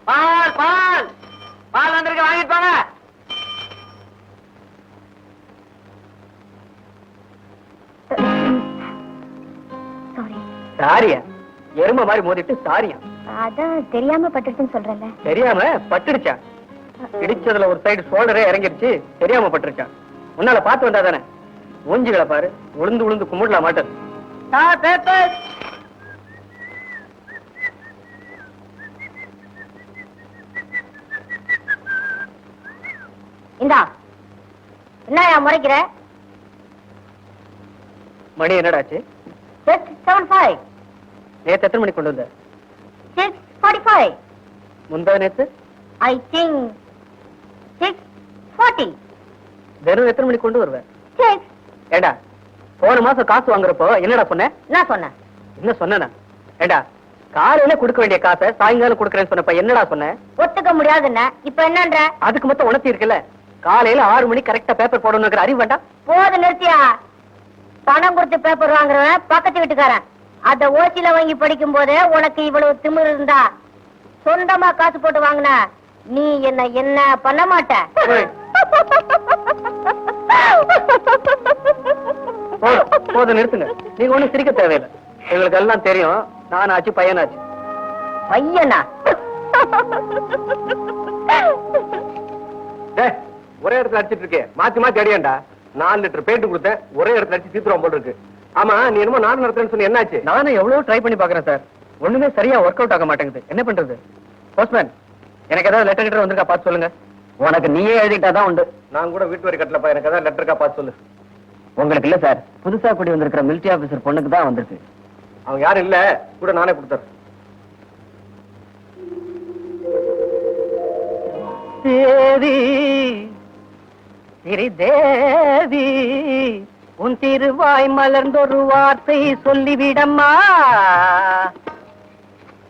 பால் பால் பால் வந்திருக்க, வாங்கிட்டு போங்க. சாரியா? எருமை மாதிரி மோதிட்டு சாரியா? அதான் தெரியாம பட்டுருச்சுன்னு சொல்றேன்ல. தெரியாம பட்டுடுச்சா? இடிச்சதுல ஒரு சைடு ஷோல்டரே இறங்கிடுச்சு, தெரியாம பட்டுருச்சா? முன்னால பாத்து வந்தா தானே. மூஞ்சிகளை பாரு, உளுந்து உளுந்து கும்பிடலாம் மாட்டது. இந்தா, என்ன முறைக்கிற? மணி என்னடாச்சு? 6:75. நேத்து எத்தனை மணிக்கு கொண்டு வந்த? 6:45. முந்தா நேத்து? I think 6:40. வெறும் எத்தனை மணிக்கு கொண்டு வருவேன்? 6. ஏண்டா, போன மாசம் காசு வாங்குறப்போ என்னடா சொன்ன? நான் சொன்னேன். என்ன சொன்னா? ஏண்டா, காலையில கொடுக்க வேண்டிய காசை சாயங்காலம் கொடுக்கறேன்னு சொன்னப்ப என்னடா சொன்ன? ஒத்துக்க முடியாதுன்னா இப்ப என்னன்ற? அதுக்கு மொத்தம் உணர்த்தி இருக்குல்ல. காலையில 6 மணி கரெக்டா பேப்பர் போடணுங்கிற அறிவு வேண்டாம்? போது நிறுத்தியா. பணம் கொடுத்து பேப்பர் வாங்குறவன் பக்கத்து வீட்டுக்காரன். அத ஓசில வாங்கி படிக்கும் போதே உனக்கு இவ்வளவு திமிரு இருந்தா சொந்தமா காசு போட்டு வாங்கின நீ என்ன பண்ண மாட்ட. போதும் நிறுத்துங்க. நீங்க ஒண்ணும் சிரிக்க தேவையில்லை. எங்களுக்கு எல்லாம் தெரியும். நானாச்சு பையனாச்சு. பையனா? ஒரே இடத்துல அடிச்சிட்டு இருக்கேன். மாத்தி மாத்தி அடியாண்டா. 4 லிட்டர் பெயிண்ட் கொடுத்தேன், ஒரே இடத்துல அடிச்சு தீத்துருவோம் போல இருக்கு. ஆமா, நீ என்னமோ நானும் நடத்துறேன்னு சொல்லி என்னாச்சு? நானும் எவ்வளவு ட்ரை பண்ணி பாக்குறேன் சார். ஒண்ணுமே சரியா ஒர்க் அவுட் ஆக மாட்டேங்குது. என்ன பண்றது? போஸ்ட்மேன், எனக்கு ஏதாவது லெட்டர் கிட்ட வந்திருக்கா பார்த்து சொல்லுங்க. உனக்கு நீயே எழுதிட்டாதான் உண்டு. நான் கூட வீட்டு வரி கட்டலப்பா. எனக்கு ஏதாவது லெட்டருக்கா பார்த்து சொல்லு. உங்களுக்கு இல்ல சார், புதுசா கூடி வந்திருக்கிற மிலிட்டரி ஆபீசர் பொண்ணுக்கு தான் வந்திருக்கு. அவங்க யாரும் இல்ல, கூட நானே கொடுத்தேன். தேவி தேவி, உன் திருவாய் மலர்ந்தொரு வார்த்தை சொல்லிவிடம்மா.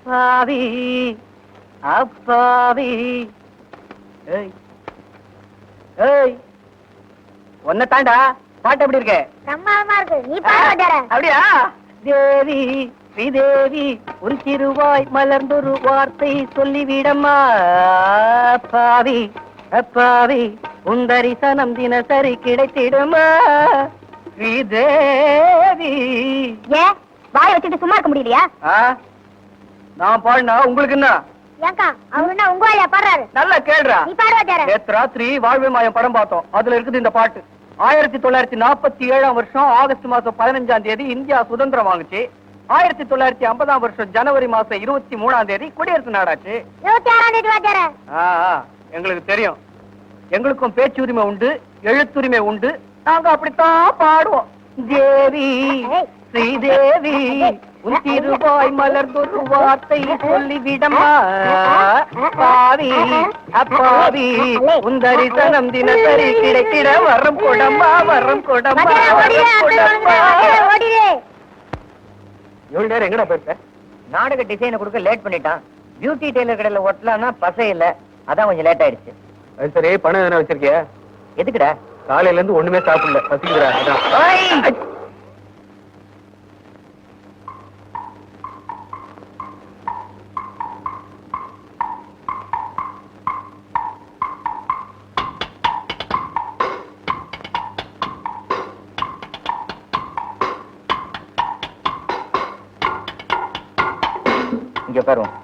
பாவி அப்பாவி. ஒன்ன தாண்டா. பாட்டு எப்படி இருக்க? பிரமாதமா இருக்கு. நீ பாரு. அப்படியா? தேவி ஸ்ரீதேவி, உன் திருவாய் மலர்ந்தொரு வார்த்தை சொல்லிவிடம்மா. பாவி அப்பாவி, உன் தரிசனம் தினசரி கிடைத்திடுமா. ஸ்ரீதேவி. ஏன் வாய் வச்சுட்டு சும்மா இருக்க முடியலையா? நான் பாடினா உங்களுக்கு என்ன? ஏங்கா அவர் என்ன உங்க வாயில பாடுறாரு? நல்லா கேளுடா. நீ பாடுவாச்சார. நேத்து ராத்திரி வாழ்வே மாயம் படம் பார்த்தோம். அதுல இருக்குது இந்த பாட்டு. 1947 வருஷம் ஆகஸ்ட் மாசம் 15ஆம் தேதி இந்தியா சுதந்திரம் வாங்குச்சு. 1950 வருஷம் ஜனவரி மாசம் 23ஆம் தேதி குடியரசு நாடாச்சு. 26ஆம் தேதி வாச்சார. எங்களுக்கு தெரியும். எங்களுக்கும் பேச்சுரிமை உண்டு, எழுத்துரிமை உண்டு. நாங்க அப்படித்தான் பாடுவோம். தேவி ஸ்ரீதேவி, உன் திருவாய் மலர்ந்தொரு வார்த்தை சொல்லிவிடம்மா. பாவி அப்பாவி, உன் தரிசனம் தினசரி கிடைத்திட வரம் கொடம்பா, வரம் கொடம்பா, வரம் கொடம்பா. எவ்வளவு நேரம் எங்கடா போயிருக்க? நாடக டிசைனை கொடுக்க லேட் பண்ணிட்டான். பியூட்டி டெய்லர் கடையில ஒட்டலாம்னா பசை இல்ல, அதான் கொஞ்சம் லேட் ஆயிடுச்சு. அது சரி, பணம் எதனா வச்சிருக்கிய? எதுக்குடா? காலையில இருந்து ஒண்ணுமே சாப்பிடல, பசிக்குதுடா. இங்க பாருவோம்.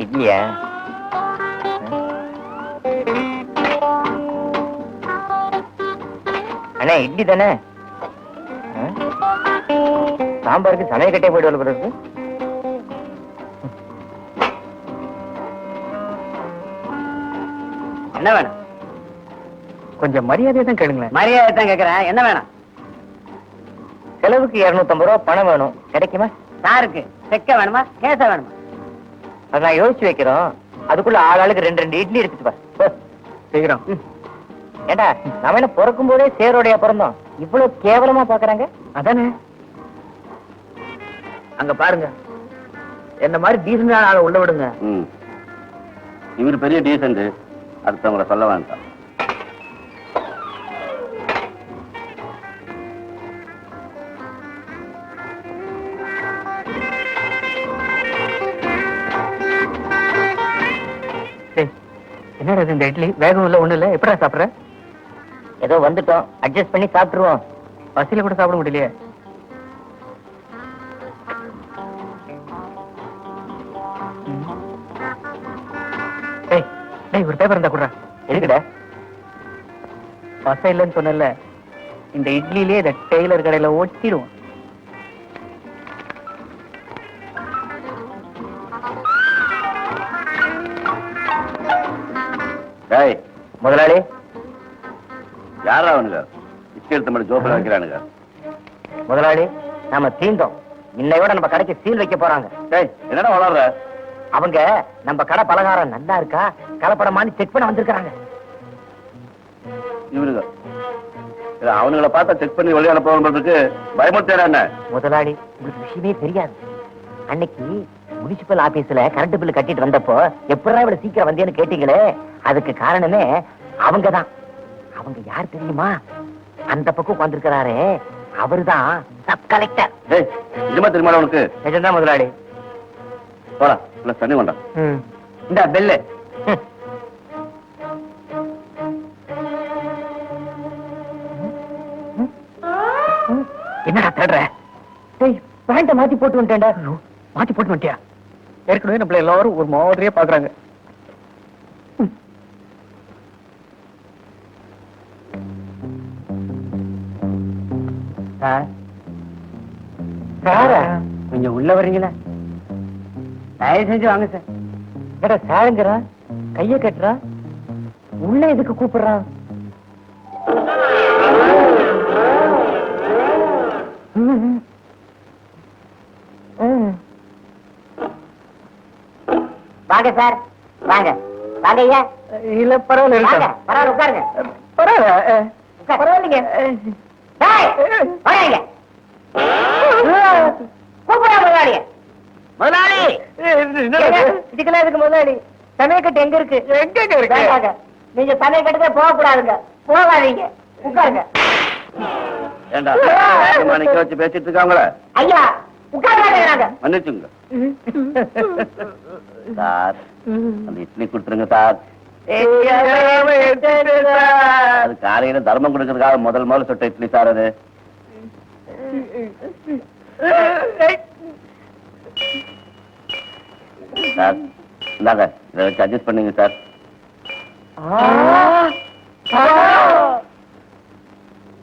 இட்லியா? அண்ணா இட்லி தானே? சாம்பாருக்கு சமையல் கட்டே போயிட்டு வரது. என்ன வேணும்? கொஞ்சம் மரியாதையா தான் கேளுங்களேன். மரியாதை தான் கேக்குறேன். என்ன வேணும்? செலவுக்கு 250 ரூபாய் பணம் வேணும். கிடைக்குமா? சாருக்கு செக்க வேணுமா, கேச வேணுமா? அதை நான் யோசிச்சு வைக்கிறோம். அதுக்குள்ள ஆளாளுக்கு 2 இட்லி எடுத்துட்டு வா. சீக்கிரம். ஏண்டா, நம்ம என்ன பிறக்கும் போதே சேரோடைய பிறந்தோம். இவ்வளவு கேவலமா பாக்குறாங்க. அதானே. அங்க பாருங்க, என்ன மாதிரி டீசென்டான ஆளை உள்ள விடுங்க. இவர் பெரிய டீசென்ட், அடுத்தவங்களை சொல்ல வேண்டாம். என்னடா இது இந்த இட்லி வேகம் இல்ல ஒண்ணு இல்ல எப்படா சாப்பிடுற? ஏதோ வந்துட்டோம், அட்ஜஸ்ட் பண்ணி சாப்பிட்டுருவோம். பசியில கூட சாப்பிட முடியலையே. டேய் டேய் ஒரு பேப்பர் இருந்தா குடுறா. எதுக்குடா? பசை இல்லைன்னு சொன்னல, இந்த இட்லியிலே இந்த டெய்லர் கடையில ஒட்டிடுவோம். டேய் முதலாளி, யாரா அவனுங்க இட்லி எடுத்த மாதிரி ஜோப்பில் வைக்கிறானுங்க? முதலாளி, நாம தீந்தோம். இன்னையோட நம்ம கடைக்கு சீல் வைக்க போறாங்க. டேய் என்னடா வளர்ற? அவங்க நம்ம கடை பலகாரம் நல்லா இருக்கா கலப்படமான்னு செக் பண்ண வந்திருக்காங்க. இவனுங்க இல்ல, அவனுங்களை பார்த்தா செக் பண்ணி வெளியே அனுப்புறதுக்கு பயமுறுத்தா என்ன? முதலாளி, உங்களுக்கு விஷயமே தெரியாது. அன்னைக்கு முனிசிபல் ஆபீஸ்ல கரண்ட் பில் கட்டிட்டு வந்தப்போ எப்படா இவ்வளவு சீக்கிரம் வந்தேன்னு கேட்டீங்களே, அதுக்கு காரணமே அவங்கதான். அவங்க யார் தெரியுமா? அந்த பக்கம் வந்திருக்கிறாரே, அவருதான் சப் கலெக்டர். டேய் நிஜமா தெரியுமா உனக்கு? நிஜம்தான் முதலாளி. போடா இல்ல தண்ணி வேண்டாம். இந்த பெல்லு. என்னடா தேடுற? டேய், பேண்ட மாத்தி போட்டு வந்துட்டேன்டா. மாத்தி போட்டு வந்துட்டியா? ஏற்கனவே நம்மள எல்லாரும் ஒரு மாதிரியே பாக்குறாங்க. சாரா, கொஞ்சம் உள்ள வர்றீங்களா? தயவு செஞ்சு வாங்க சார். ஏடா சாருங்கிறா, கைய கட்டுறா, உள்ள எதுக்கு கூப்பிடுறான்? வாங்க சார், வாங்க வாங்க ஐயா. இல்ல பரவாயில்ல, வாங்க, பரவாயில்ல உட்காருங்க. பரவாயில்ல. பரவாயில்லைங்க. டேய், வாங்க. கூப்பிடா முதலாளிய. முதலாளி, இதுக்கெல்லாம் இருக்கு முதலாளி. சமயக்கட்டு எங்க இருக்கு? எங்க இருக்கு? வேண்டாங்க. நீங்க சமயக்கட்டுக்கே போக கூடாதுங்க. போகாதீங்க, உட்காருங்க. ஏண்டா சும்மா நிக்க வச்சு பேசிட்டு இருக்காங்களே? ஐயா உட்காருங்க. மன்னிச்சுங்க சார், அந்த இட்லி கொடுத்துருங்க சார். அது காலையில தர்மம் கொடுக்கறதுக்காக முதல்ல சுட்ட இட்லி சார் அது. சார் இந்தாங்க, இதை வச்சு அட்ஜஸ்ட் பண்ணுங்க சார்.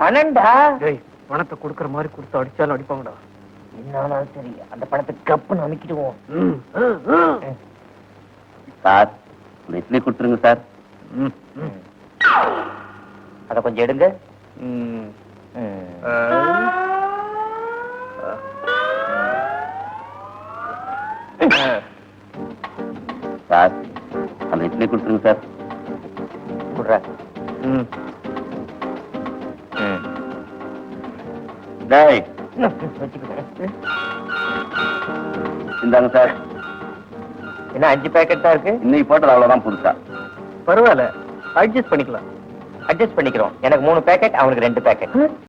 பணண்டா? டேய், பணத்தை கொடுக்கற மாதிரி கொடுத்து அடிச்சாலும் அடிப்பாங்கடா. என்னாலும் சரி, அந்த பணத்தை கப்புன்னு அமைக்கிடுவோம். சார் இந்த இட்லி கொடுத்துருங்க சார். அத கொஞ்சம் எடுங்க. சார் அந்த இட்லி கொடுத்துருங்க சார். குடுற. டேய் இந்தாங்க சார். என்ன 5 பேக்கெட் தான் இருக்கு? இன்னைக்கு போட்டது அவ்வளவுதான் புதுசா. பரவாயில்ல, அட்ஜஸ்ட் பண்ணிக்கலாம். அட்ஜஸ்ட் பண்ணிக்கிறோம். எனக்கு 3 பேக்கெட், அவனுக்கு 2 பேக்கெட்.